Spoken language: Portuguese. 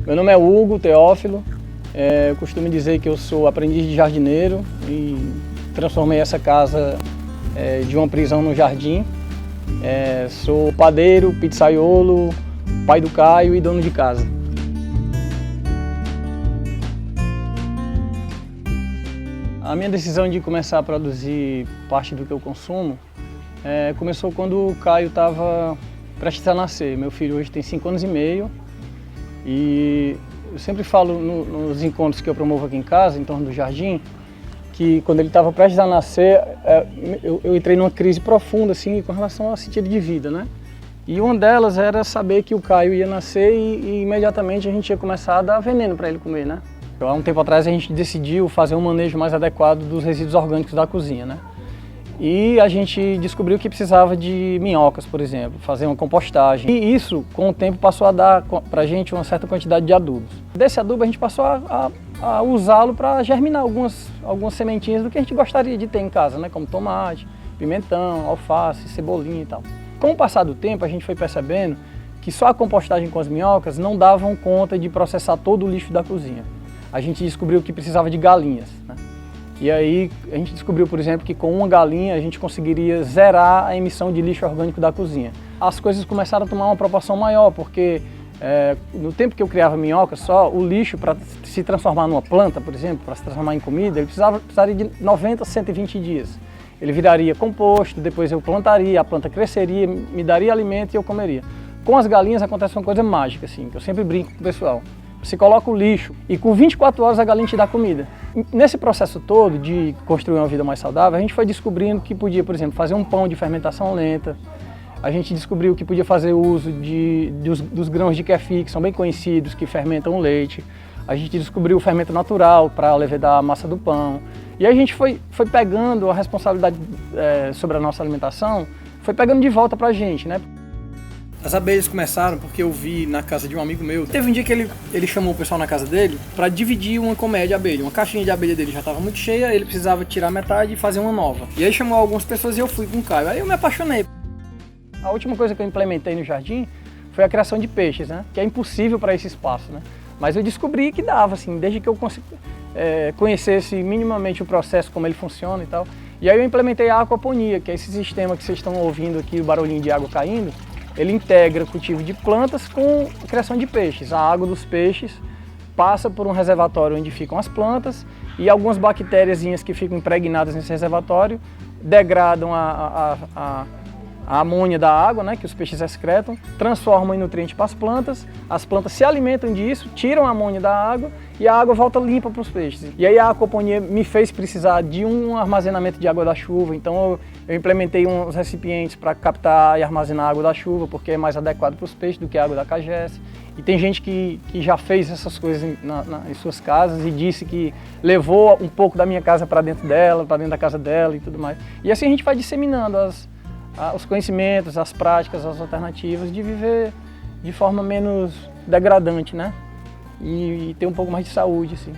Meu nome é Hugo Teófilo, eu costumo dizer que eu sou aprendiz de jardineiro e transformei essa casa de uma prisão no jardim. Sou padeiro, pizzaiolo, pai do Caio e dono de casa. A minha decisão de começar a produzir parte do que eu consumo começou quando o Caio estava prestes a nascer. Meu filho hoje tem 5 anos e meio e eu sempre falo nos encontros que eu promovo aqui em casa, em torno do jardim, que quando ele estava prestes a nascer, eu entrei numa crise profunda assim, com relação ao sentido de vida, né? E uma delas era saber que o Caio ia nascer e imediatamente a gente ia começar a dar veneno para ele comer, né? Há um tempo atrás a gente decidiu fazer um manejo mais adequado dos resíduos orgânicos da cozinha, né? E a gente descobriu que precisava de minhocas, por exemplo, fazer uma compostagem. E isso, com o tempo, passou a dar para a gente uma certa quantidade de adubos. Desse adubo a gente passou a usá-lo para germinar algumas sementinhas do que a gente gostaria de ter em casa, né? Como tomate, pimentão, alface, cebolinha e tal. Com o passar do tempo, a gente foi percebendo que só a compostagem com as minhocas não davam conta de processar todo o lixo da cozinha. A gente descobriu que precisava de galinhas, né? E aí a gente descobriu, por exemplo, que com uma galinha a gente conseguiria zerar a emissão de lixo orgânico da cozinha. As coisas começaram a tomar uma proporção maior, porque no tempo que eu criava minhoca só, o lixo para se transformar numa planta, por exemplo, para se transformar em comida, ele precisaria de 90 a 120 dias. Ele viraria composto, depois eu plantaria, a planta cresceria, me daria alimento e eu comeria. Com as galinhas acontece uma coisa mágica, assim, que eu sempre brinco com o pessoal. Você coloca o lixo e com 24 horas a galinha te dá comida. Nesse processo todo de construir uma vida mais saudável, a gente foi descobrindo que podia, por exemplo, fazer um pão de fermentação lenta. A gente descobriu que podia fazer uso dos grãos de kefir, que são bem conhecidos, que fermentam o leite. A gente descobriu o fermento natural para levedar a massa do pão. E aí a gente foi pegando a responsabilidade sobre a nossa alimentação, foi pegando de volta para a gente, né? As abelhas começaram porque eu vi na casa de um amigo meu. Teve um dia que ele chamou o pessoal na casa dele para dividir uma colmeia de abelha. Uma caixinha de abelha dele já estava muito cheia, ele precisava tirar metade e fazer uma nova. E aí chamou algumas pessoas e eu fui com o Caio. Aí eu me apaixonei. A última coisa que eu implementei no jardim foi a criação de peixes, né? Que é impossível para esse espaço, né? Mas eu descobri que dava, assim, desde que eu conhecesse minimamente o processo, como ele funciona e tal. E aí eu implementei a aquaponia, que é esse sistema que vocês estão ouvindo aqui, o barulhinho de água caindo. Ele integra o cultivo de plantas com a criação de peixes. A água dos peixes passa por um reservatório onde ficam as plantas e algumas bactériazinhas que ficam impregnadas nesse reservatório degradam a amônia da água, né, que os peixes excretam, transformam em nutriente para as plantas se alimentam disso, tiram a amônia da água e a água volta limpa para os peixes. E aí a aquaponia me fez precisar de um armazenamento de água da chuva, então eu implementei uns recipientes para captar e armazenar a água da chuva, porque é mais adequado para os peixes do que a água da cagesse. E tem gente que já fez essas coisas em suas casas e disse que levou um pouco da minha casa para dentro dela, para dentro da casa dela e tudo mais. E assim a gente vai disseminando os conhecimentos, as práticas, as alternativas de viver de forma menos degradante, né? E ter um pouco mais de saúde, assim.